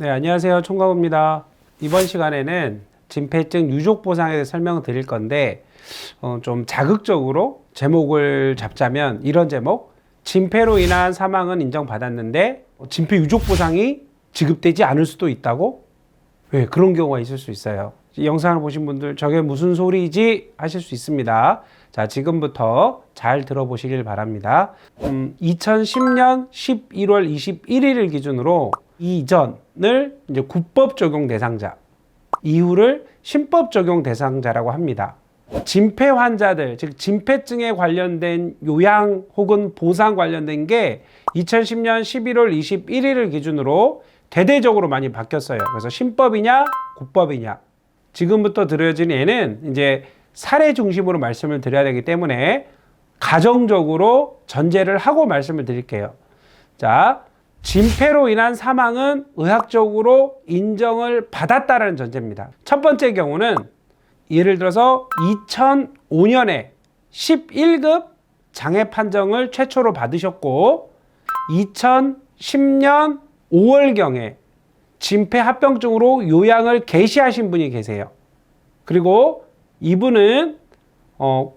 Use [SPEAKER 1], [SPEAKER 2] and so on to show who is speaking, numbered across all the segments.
[SPEAKER 1] 네, 안녕하세요. 총각입니다. 이번 시간에는 진폐증 유족 보상에 대해 설명을 드릴 건데 좀 자극적으로 제목을 잡자면 이런 제목, 진폐로 인한 사망은 인정받았는데 진폐 유족 보상이 지급되지 않을 수도 있다고? 왜 그런 경우가 있을 수 있어요. 이 영상을 보신 분들 저게 무슨 소리지 하실 수 있습니다. 자, 지금부터 잘 들어보시길 바랍니다. 2010년 11월 21일을 기준으로 이전을 이제 국법 적용 대상자, 이후를 신법 적용 대상자라고 합니다. 진폐 환자들, 즉 진폐증에 관련된 요양 혹은 보상 관련된 게 2010년 11월 21일을 기준으로 대대적으로 많이 바뀌었어요. 그래서 신법이냐, 국법이냐. 지금부터 들어진 예는 이제 사례 중심으로 말씀을 드려야 되기 때문에 가정적으로 전제를 하고 말씀을 드릴게요. 자, 진폐로 인한 사망은 의학적으로 인정을 받았다라는 전제입니다. 첫 번째 경우는 예를 들어서 2005년에 11급 장애 판정을 최초로 받으셨고 2010년 5월경에 진폐 합병증으로 요양을 개시하신 분이 계세요. 그리고 이분은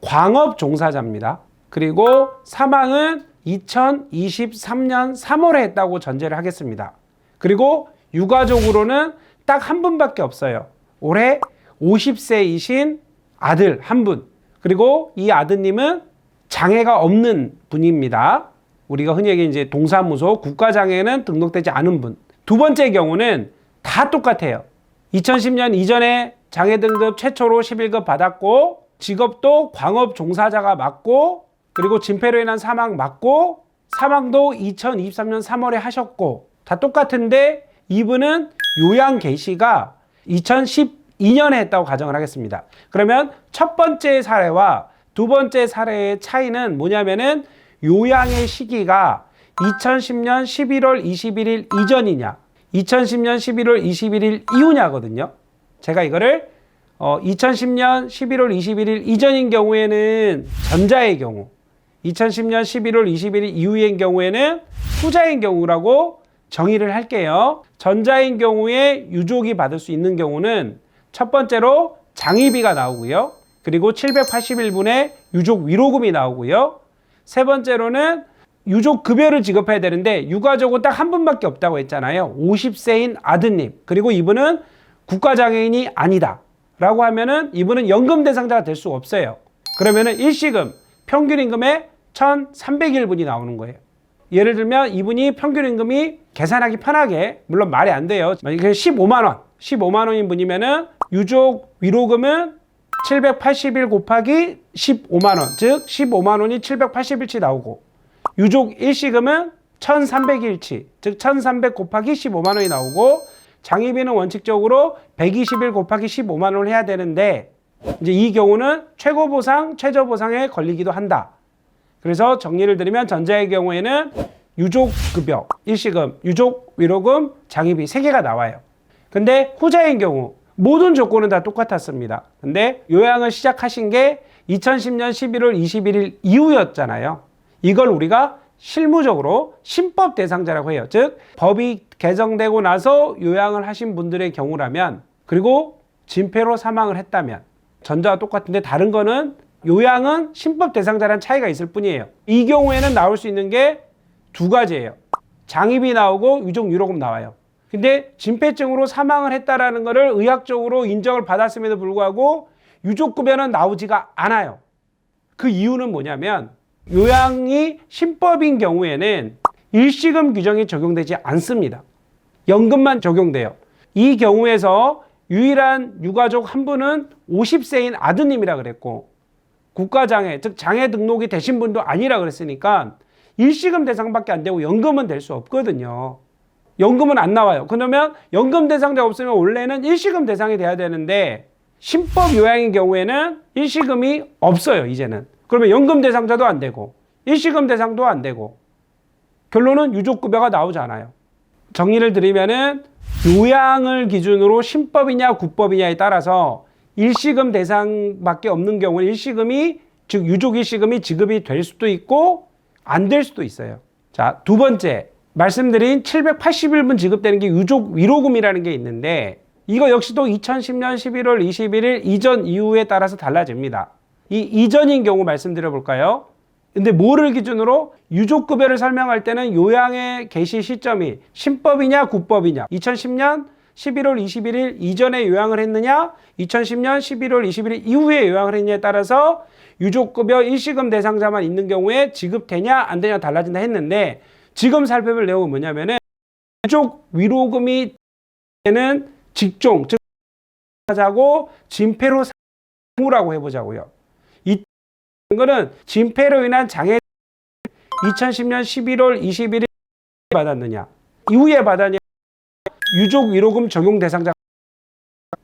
[SPEAKER 1] 광업 종사자입니다. 그리고 사망은 2023년 3월에 했다고 전제를 하겠습니다. 그리고 유가족으로는 딱 한 분밖에 없어요. 올해 50세이신 아들 한 분. 그리고 이 아드님은 장애가 없는 분입니다. 우리가 흔히 얘기하는 이제 동사무소 국가장애는 등록되지 않은 분. 두 번째 경우는 다 똑같아요. 2010년 이전에 장애 등급 최초로 11급 받았고 직업도 광업 종사자가 맞고 그리고 진폐로 인한 사망 맞고 사망도 2023년 3월에 하셨고 다 똑같은데 이분은 요양 개시가 2012년에 했다고 가정을 하겠습니다. 그러면 첫 번째 사례와 두 번째 사례의 차이는 뭐냐면은 요양의 시기가 2010년 11월 21일 이전이냐 2010년 11월 21일 이후냐거든요. 제가 이거를 2010년 11월 21일 이전인 경우에는 전자의 경우 2010년 11월 21일 이후인 경우에는 후자인 경우라고 정의를 할게요. 전자인 경우에 유족이 받을 수 있는 경우는 첫 번째로 장의비가 나오고요. 그리고 781분의 유족 위로금이 나오고요. 세 번째로는 유족 급여를 지급해야 되는데 유가족은 딱 한 분밖에 없다고 했잖아요. 50세인 아드님. 그리고 이분은 국가장애인이 아니다 라고 하면은 이분은 연금 대상자가 될 수가 없어요. 그러면은 일시금 평균 임금의 1,301분이 나오는 거예요. 예를 들면 이분이 평균 임금이 계산하기 편하게, 물론 말이 안 돼요. 만약에 15만 원인 분이면은 유족 위로금은 781 곱하기 15만 원, 즉 15만 원이 781치 나오고 유족 일시금은 1,300일치, 즉 1,300 곱하기 15만 원이 나오고 장의비는 원칙적으로 121 곱하기 15만 원을 해야 되는데 이제 이 경우는 최고보상, 최저보상에 걸리기도 한다. 그래서 정리를 드리면 전자의 경우에는 유족급여, 일시금, 유족 위로금, 장의비 3개가 나와요. 근데 후자의 경우 모든 조건은 다 똑같았습니다. 근데 요양을 시작하신 게 2010년 11월 21일 이후였잖아요. 이걸 우리가 실무적으로 신법 대상자라고 해요. 즉 법이 개정되고 나서 요양을 하신 분들의 경우라면 그리고 진폐로 사망을 했다면 전자와 똑같은데 다른 거는 요양은 신법 대상자라는 차이가 있을 뿐이에요. 이 경우에는 나올 수 있는 게 두 가지예요. 장의비 나오고 유족 위로금 나와요. 근데 진폐증으로 사망을 했다라는 거를 의학적으로 인정을 받았음에도 불구하고 유족급여는 나오지가 않아요. 그 이유는 뭐냐면 요양이 신법인 경우에는 일시금 규정이 적용되지 않습니다. 연금만 적용돼요. 이 경우에서 유일한 유가족 한 분은 50세인 아드님이라 그랬고 국가장애, 즉 장애 등록이 되신 분도 아니라 그랬으니까 일시금 대상밖에 안 되고 연금은 될 수 없거든요. 연금은 안 나와요. 그러면 연금 대상자 없으면 원래는 일시금 대상이 돼야 되는데 신법 요양인 경우에는 일시금이 없어요. 이제는. 그러면 연금 대상자도 안 되고 일시금 대상도 안 되고 결론은 유족급여가 나오잖아요. 정리를 드리면은 요양을 기준으로 신법이냐 국법이냐에 따라서 일시금 대상밖에 없는 경우는 일시금이 즉 유족 일시금이 지급이 될 수도 있고 안 될 수도 있어요. 자, 두 번째 말씀드린 781분 지급되는 게 유족 위로금이라는 게 있는데 이거 역시도 2010년 11월 21일 이전 이후에 따라서 달라집니다. 이 이전인 경우 말씀드려 볼까요? 근데 뭐를 기준으로 유족급여를 설명할 때는 요양의 개시 시점이 신법이냐 구법이냐 2010년 11월 21일 이전에 요양을 했느냐 2010년 11월 21일 이후에 요양을 했느냐에 따라서 유족급여 일시금 대상자만 있는 경우에 지급되냐 안 되냐 달라진다 했는데 지금 살펴볼 내용은 뭐냐면은 유족 위로금이 되는 직종 즉 하자고 진폐로 사무라고 해보자고요. 이 거는 진폐로 인한 장애 2010년 11월 21일 받았느냐 이후에 받았느냐 유족 위로금 적용 대상자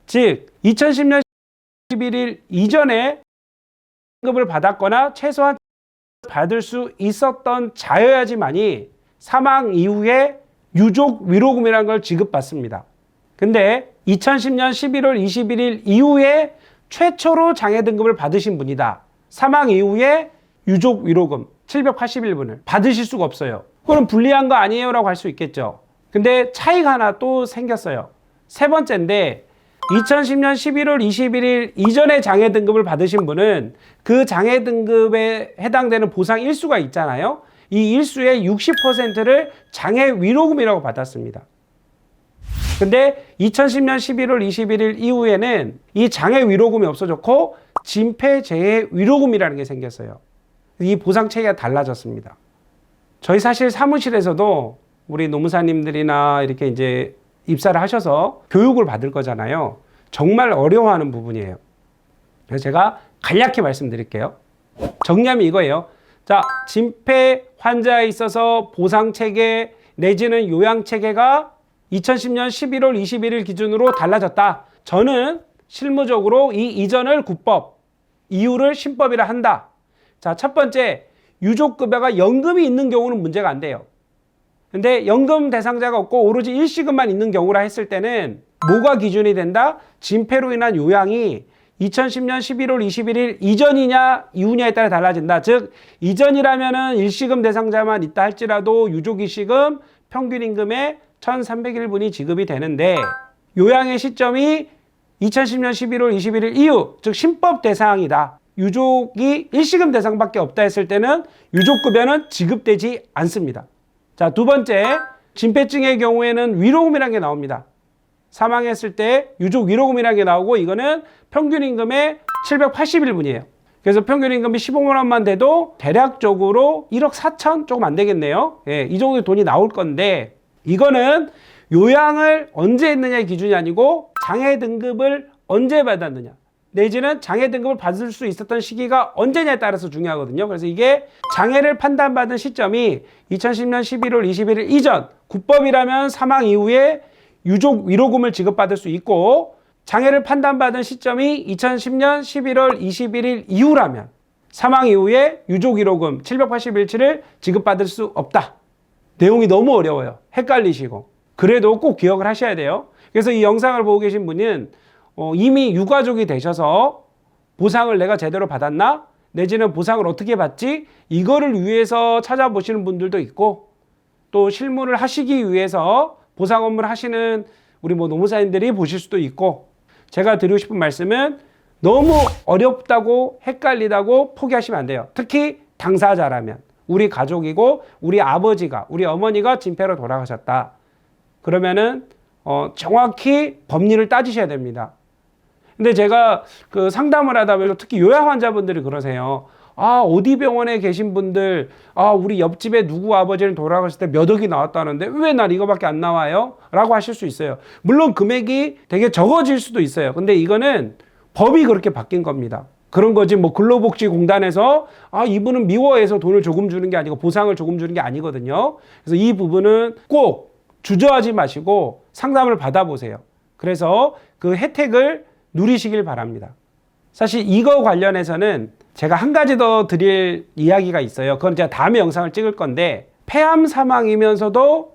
[SPEAKER 1] 즉 2010년 11일 이전에 급을 받았거나 최소한 받을 수 있었던 자여야지만이 사망 이후에 유족 위로금이라는 걸 지급받습니다. 근데 2010년 11월 21일 이후에 최초로 장애 등급을 받으신 분이다. 사망 이후에 유족 위로금 781분을 받으실 수가 없어요. 그건 불리한 거 아니에요 라고 할 수 있겠죠. 근데 차이가 하나 또 생겼어요. 세 번째인데 2010년 11월 21일 이전에 장애 등급을 받으신 분은 그 장애 등급에 해당되는 보상 일수가 있잖아요. 이 일수의 60%를 장애 위로금이라고 받았습니다. 근데 2010년 11월 21일 이후에는 이 장애 위로금이 없어졌고 진폐재해 위로금이라는 게 생겼어요. 이 보상 체계가 달라졌습니다. 저희 사실 사무실에서도 우리 노무사님들이나 이렇게 이제 입사를 하셔서 교육을 받을 거잖아요. 정말 어려워하는 부분이에요. 그래서 제가 간략히 말씀드릴게요. 정리하면 이거예요. 자, 진폐 환자에 있어서 보상체계 내지는 요양체계가 2010년 11월 21일 기준으로 달라졌다. 저는 실무적으로 이 이전을 구법, 이후를 신법이라 한다. 자, 첫 번째, 유족급여가 연금이 있는 경우는 문제가 안 돼요. 근데 연금 대상자가 없고 오로지 일시금만 있는 경우라 했을 때는 뭐가 기준이 된다? 진폐로 인한 요양이 2010년 11월 21일 이전이냐 이후냐에 따라 달라진다. 즉 이전이라면은 일시금 대상자만 있다 할지라도 유족 일시금 평균 임금의 1,301분이 지급이 되는데 요양의 시점이 2010년 11월 21일 이후 즉 신법 대상이다. 유족이 일시금 대상밖에 없다 했을 때는 유족급여는 지급되지 않습니다. 자, 두 번째, 진폐증의 경우에는 위로금이라는 게 나옵니다. 사망했을 때 유족 위로금이라는 게 나오고 이거는 평균 임금의 781분이에요. 그래서 평균 임금이 15만 원만 돼도 대략적으로 1억 4천 조금 안 되겠네요. 예, 이 정도 돈이 나올 건데 이거는 요양을 언제 했느냐의 기준이 아니고 장애 등급을 언제 받았느냐 내지는 장애 등급을 받을 수 있었던 시기가 언제냐에 따라서 중요하거든요. 그래서 이게 장애를 판단받은 시점이 2010년 11월 21일 이전, 구법이라면 사망 이후에 유족 위로금을 지급받을 수 있고 장애를 판단받은 시점이 2010년 11월 21일 이후라면 사망 이후에 유족 위로금 781치를 지급받을 수 없다. 내용이 너무 어려워요. 헷갈리시고. 그래도 꼭 기억을 하셔야 돼요. 그래서 이 영상을 보고 계신 분은 이미 유가족이 되셔서 보상을 내가 제대로 받았나? 내지는 보상을 어떻게 받지? 이거를 위해서 찾아보시는 분들도 있고 또 실무를 하시기 위해서 보상 업무를 하시는 우리 노무사님들이 보실 수도 있고 제가 드리고 싶은 말씀은 너무 어렵다고 헷갈리다고 포기하시면 안 돼요. 특히 당사자라면 우리 가족이고 우리 아버지가 우리 어머니가 진폐로 돌아가셨다. 그러면은 정확히 법리를 따지셔야 됩니다. 근데 제가 그 상담을 하다 보면 특히 요양 환자분들이 그러세요. 아, 어디 병원에 계신 분들, 아, 우리 옆집에 누구 아버지는 돌아가실 때 몇 억이 나왔다는데 왜 난 이거밖에 안 나와요? 라고 하실 수 있어요. 물론 금액이 되게 적어질 수도 있어요. 근데 이거는 법이 그렇게 바뀐 겁니다. 그런 거지 근로복지공단에서 아, 이분은 미워해서 돈을 조금 주는 게 아니고 보상을 조금 주는 게 아니거든요. 그래서 이 부분은 꼭 주저하지 마시고 상담을 받아보세요. 그래서 그 혜택을 누리시길 바랍니다. 사실 이거 관련해서는 제가 한 가지 더 드릴 이야기가 있어요. 그건 제가 다음에 영상을 찍을 건데 폐암 사망이면서도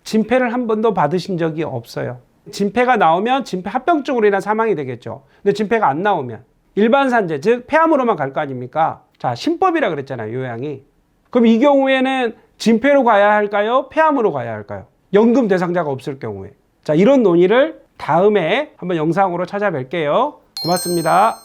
[SPEAKER 1] 진폐를 한 번도 받으신 적이 없어요. 진폐가 나오면 진폐 합병증으로 인한 사망이 되겠죠. 근데 진폐가 안 나오면 일반 산재 즉 폐암으로만 갈 거 아닙니까? 자, 신법이라 그랬잖아요. 요양이. 그럼 이 경우에는 진폐로 가야 할까요? 폐암으로 가야 할까요? 연금 대상자가 없을 경우에. 자, 이런 논의를 다음에 한번 영상으로 찾아뵐게요. 고맙습니다.